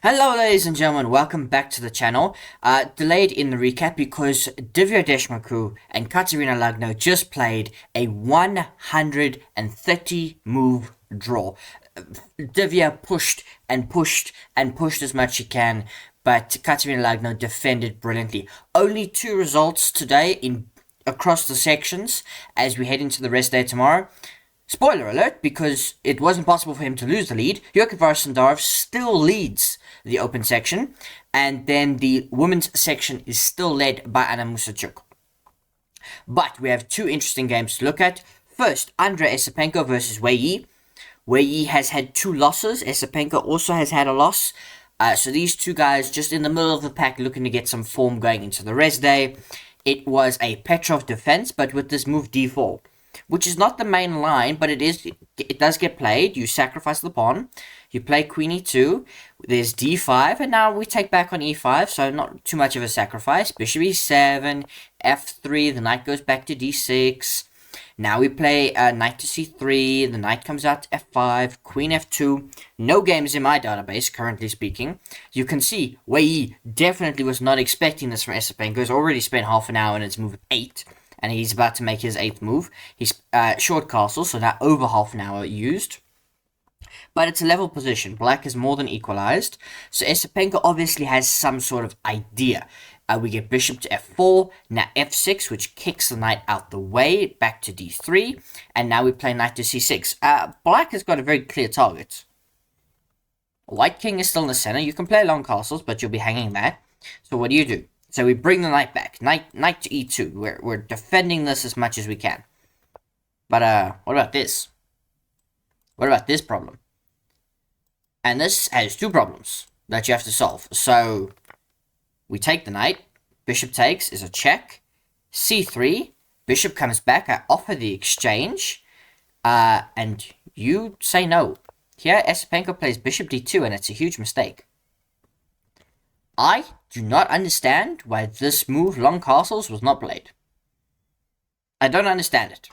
Hello ladies and gentlemen, welcome back to the channel. Delayed in the recap because Divya Deshmukh and Katerina Lagno just played a 130 move draw. Divya pushed and pushed and pushed as much as she can, but Katerina Lagno defended brilliantly. Only two results today across the sections as we head into the rest day tomorrow. Spoiler alert, because it wasn't possible for him to lose the lead. Javokhir Sindarov still leads the open section, and then the women's section is still led by Anna Muzychuk. But we have two interesting games to look at. First, Andrey Esipenko versus Wei Yi. Wei Yi has had two losses. Esipenko also has had a loss. So these two guys just in the middle of the pack looking to get some form going into the rest day. It was a Petrov defense, but with this move d4. Which is not the main line, but it does get played. You sacrifice the pawn. You play queen e2. There's d5, and now we take back on e5, so not too much of a sacrifice. Bishop e7, f3, the knight goes back to d6. Now we play knight to c3, the knight comes out to f5, queen f2. No games in my database, currently speaking. You can see Wei Yi definitely was not expecting this from Esipenko. He's already spent half an hour and it's move 8. And he's about to make his 8th move. He's short castle, so now over half an hour used. But it's a level position. Black is more than equalized. So Esipenko obviously has some sort of idea. We get bishop to f4, now f6, which kicks the knight out the way, back to d3. And now we play knight to c6. Black has got a very clear target. White king is still in the center. You can play long castles, but you'll be hanging that. So what do? So we bring the knight back. Knight to e2. We're defending this as much as we can. But what about this? What about this problem? And this has two problems that you have to solve. So we take the knight. Bishop takes is a check. c3. Bishop comes back. I offer the exchange. And you say no. Here Esipenko plays bishop d2 and it's a huge mistake. I do not understand why this move, long castles, was not played. I don't understand it.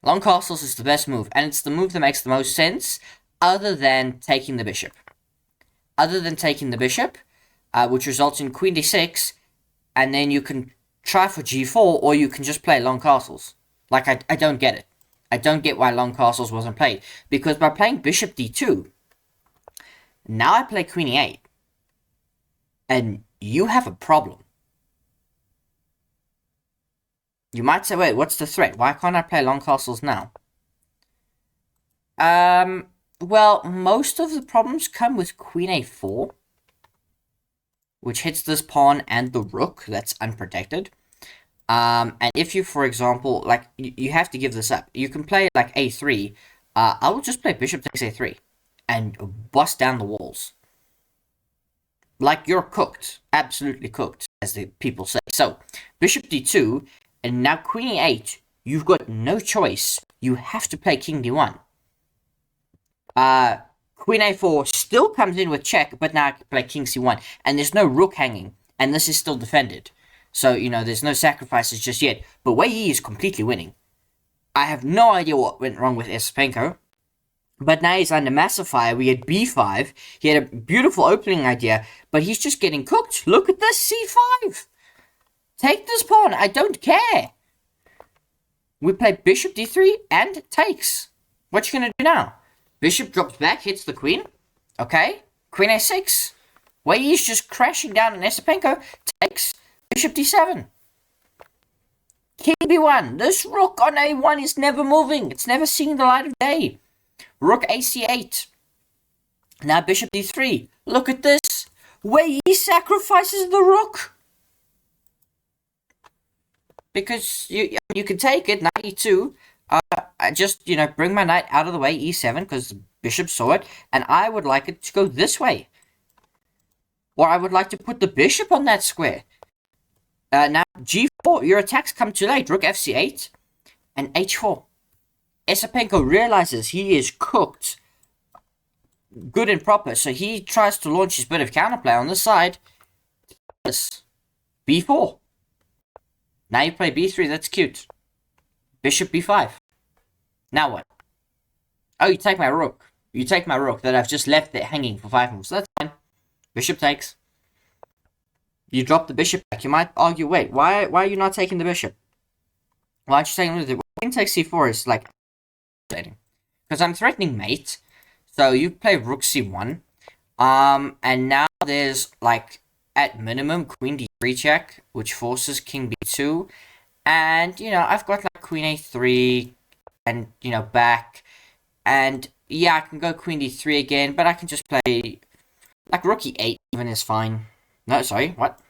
Long castles is the best move, and it's the move that makes the most sense, other than taking the bishop. Which results in queen d6, and then you can try for g4, or you can just play long castles. Like, I don't get it. I don't get why long castles wasn't played. Because by playing bishop d2, now I play queen e8. And you have a problem. You might say, wait, what's the threat? Why can't I play long castles now? Well, most of the problems come with queen a4, which hits this pawn and the rook that's unprotected. And if you, for example, like, you have to give this up. You can play, like, a3. I will just play bishop takes a3 and bust down the walls. Like, you're cooked. Absolutely cooked, as the people say. So, bishop d2, and now queen e8. You've got no choice. You have to play king d1. Queen a4 still comes in with check, but now I can play king c1. And there's no rook hanging, and this is still defended. So, there's no sacrifices just yet. But Wei Yi is completely winning. I have no idea what went wrong with Esipenko. But now he's under massive fire. We had b5. He had a beautiful opening idea, but he's just getting cooked. Look at this, c5. Take this pawn. I don't care. We play bishop d3 and takes. What you going to do now? Bishop drops back, hits the queen. Okay. Queen a6. Wei Yi's just crashing down, and Esipenko takes bishop d7. King b1. This rook on a1 is never moving. It's never seeing the light of day. Rook ac8. Now bishop d3. Look at this. Wei Yi sacrifices the rook. Because you can take it, knight e2. I just, bring my knight out of the way, e7, because the bishop saw it. And I would like it to go this way. Or I would like to put the bishop on that square. Now g4. Your attacks come too late. Rook fc8 and h4. Esipenko realizes he is cooked good and proper, so he tries to launch his bit of counterplay on this side. b4. Now you play b3, that's cute. Bishop b5. Now what? Oh, you take my rook. You take my rook that I've just left there hanging for 5 moves. So that's fine. Bishop takes. You drop the bishop back. You might argue, wait, why are you not taking the bishop? Why aren't you taking the bishop? Queen takes c4 is like... Because I'm threatening mate. So you play rook c1. And now there's like, at minimum, queen d3 check, which forces king b2. And, you know, I've got like queen a3 and, you know, back. And, yeah, I can go queen d3 again, but I can just play, like, rook e8 even is fine. No, sorry, what?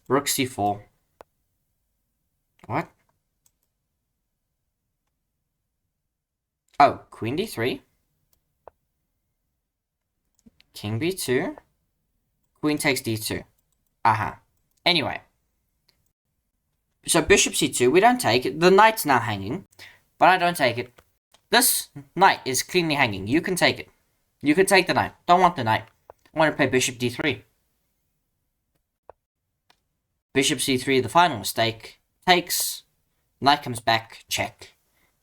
Rook c4. What? Oh, queen d3. King b2. Queen takes d2. Aha. Anyway. So bishop c2, we don't take it. The knight's now hanging, but I don't take it. This knight is cleanly hanging. You can take it. You can take the knight. Don't want the knight. I want to play bishop d3. Bishop c3, the final mistake. Takes. Knight comes back. Check.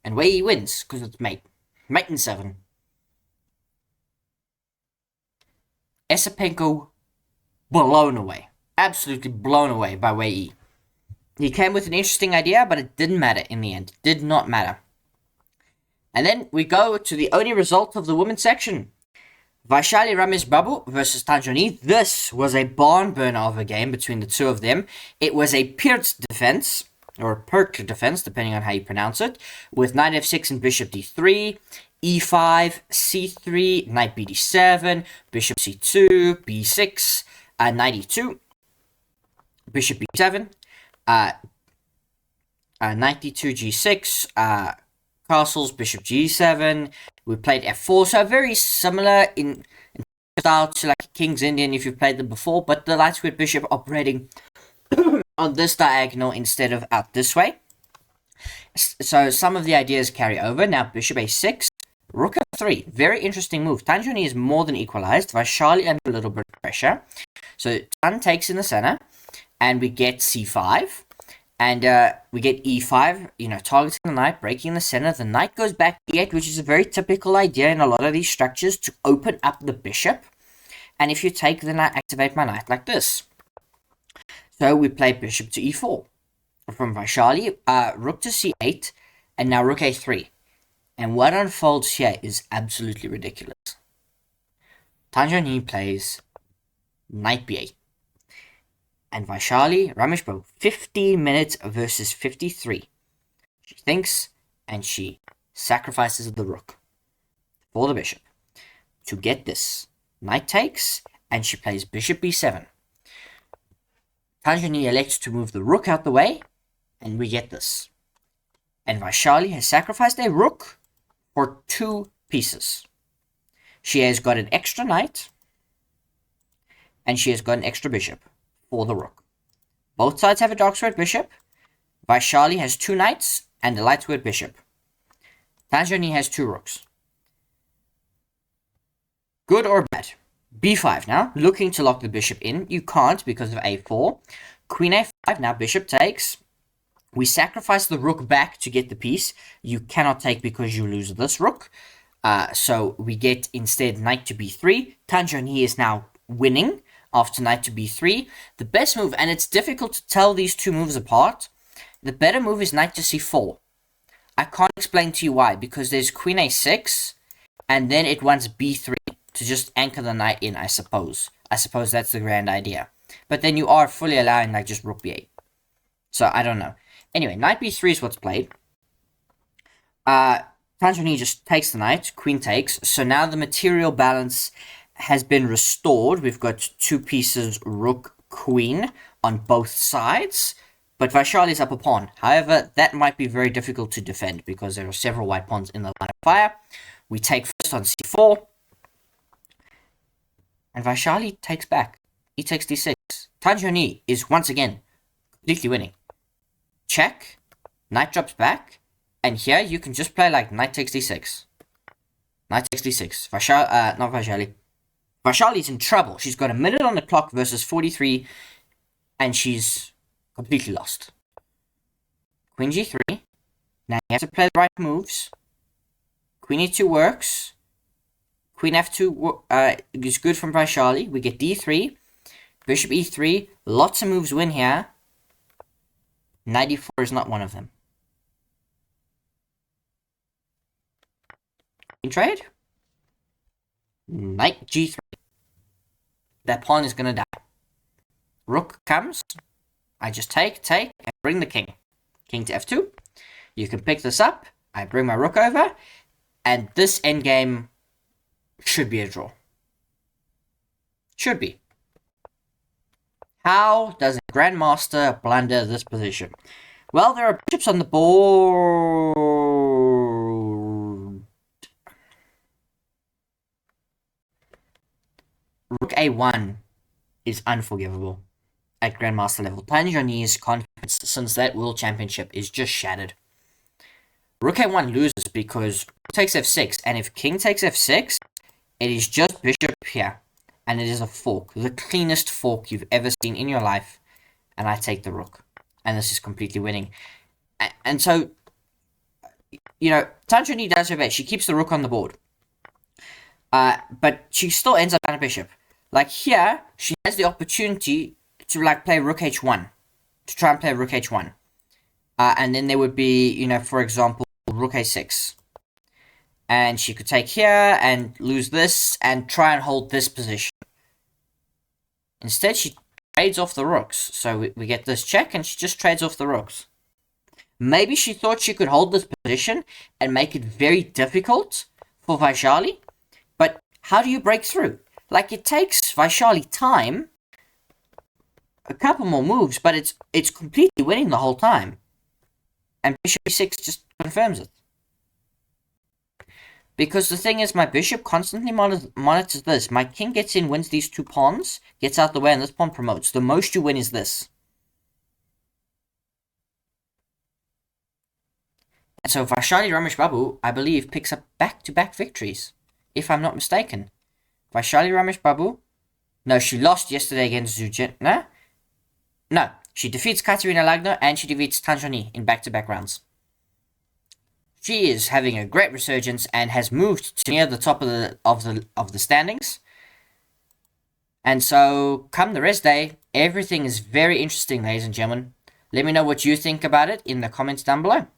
And Wei Yi wins, because it's mate. Mate in 7. Esipenko blown away. Absolutely blown away by Wei Yi. He came with an interesting idea, but it didn't matter in the end. It did not matter. And then we go to the only result of the women's section. Vaishali Rameshbabu versus Zhongyi. This was a barn burner of a game between the two of them. It was a Pirt defense, or Pirt defense, depending on how you pronounce it, with knight f6 and bishop d3, e5, c3, knight bd7, bishop c2, b6, knight e2, bishop b7, knight d2, g6, castles, bishop g7. We played f4, so very similar in style to like King's Indian if you've played them before, but the light squared bishop operating on this diagonal instead of out this way. So some of the ideas carry over. Now bishop a6, rook f3. Very interesting move. Zhongyi is more than equalized. Vaishali under a little bit of pressure. So Tan takes in the center, and we get c5. And we get e5, you know, targeting the knight, breaking the center. The knight goes back e8, which is a very typical idea in a lot of these structures to open up the bishop. And if you take, then I activate my knight like this. So we play bishop to e4 from Vaishali, rook to c8, and now rook a3. And what unfolds here is absolutely ridiculous. Zhongyi plays knight b8. And Vaishali Rameshbabu, 50 minutes versus 53. She thinks, and she sacrifices the rook for the bishop. To get this, knight takes, and she plays bishop b7. Zhongyi elects to move the rook out the way, and we get this. And Vaishali has sacrificed a rook for 2 pieces. She has got an extra knight, and she has got an extra bishop for the rook. Both sides have a dark squared bishop. Vaishali has 2 knights and a light squared bishop. Zhongyi has 2 rooks. Good or bad? b5 now, looking to lock the bishop in. You can't because of a4. Queen a5, now bishop takes. We sacrifice the rook back to get the piece. You cannot take because you lose this rook. So we get instead knight to b3. Zhongyi is now winning after knight to b3. The best move, and it's difficult to tell these two moves apart, the better move is knight to c4. I can't explain to you why, because there's queen a6, and then it wants b3 to just anchor the knight in, I suppose. I suppose that's the grand idea. But then you are fully allowing like just rook b8. So I don't know. Anyway, knight b3 is what's played. Zhongyi just takes the knight, queen takes. So now the material balance has been restored. We've got 2 pieces rook, queen on both sides. But Vaishali is up a pawn. However, that might be very difficult to defend because there are several white pawns in the line of fire. We take first on c4. And Vaishali takes back. He takes d6. Zhongyi is once again completely winning. Check. Knight drops back. And here you can just play like knight takes d6. Knight takes d6. Not Vaishali. Vaishali's in trouble. She's got a minute on the clock versus 43. And she's completely lost. Queen g3. Now you have to play the right moves. Queen e2 works. Queen f2 is good from Vaishali. We get d3. Bishop e3. Lots of moves win here. Knight e4 is not one of them. Queen trade. Knight g3. That pawn is going to die. Rook comes. I just take, and bring the king. King to f2. You can pick this up. I bring my rook over. And this endgame should be a draw. Should be. How does a grandmaster blunder this position? Well, there are bishops on the board. Rook a1 is unforgivable at grandmaster level. Zhongyi's confidence since that world championship is just shattered. Rook a1 loses because rook takes f6, and if king takes f6, it is just bishop here, and it is a fork, the cleanest fork you've ever seen in your life, and I take the rook, and this is completely winning. And so, you know, Zhongyi does her best. She keeps the rook on the board, but she still ends up on a bishop. Like here, she has the opportunity to like play rook h1, to try and play rook h1. And then there would be, you know, for example, rook a6. And she could take here and lose this and try and hold this position. Instead, she trades off the rooks. So we get this check and she just trades off the rooks. Maybe she thought she could hold this position and make it very difficult for Vaishali. But how do you break through? Like, it takes Vaishali time, a couple more moves, but it's completely winning the whole time. And bishop e6 just confirms it. Because the thing is, my bishop constantly monitors this. My king gets in, wins these two pawns, gets out the way, and this pawn promotes. The most you win is this. And so Vaishali Rameshbabu, I believe, picks up back-to-back victories, if I'm not mistaken. Vaishali Rameshbabu, no, she lost yesterday against Zhongyi. No, she defeats Katerina Lagno and she defeats Zhongyi in back-to-back rounds. She is having a great resurgence and has moved to near the top of the standings. And so, come the rest day, everything is very interesting, ladies and gentlemen. Let me know what you think about it in the comments down below.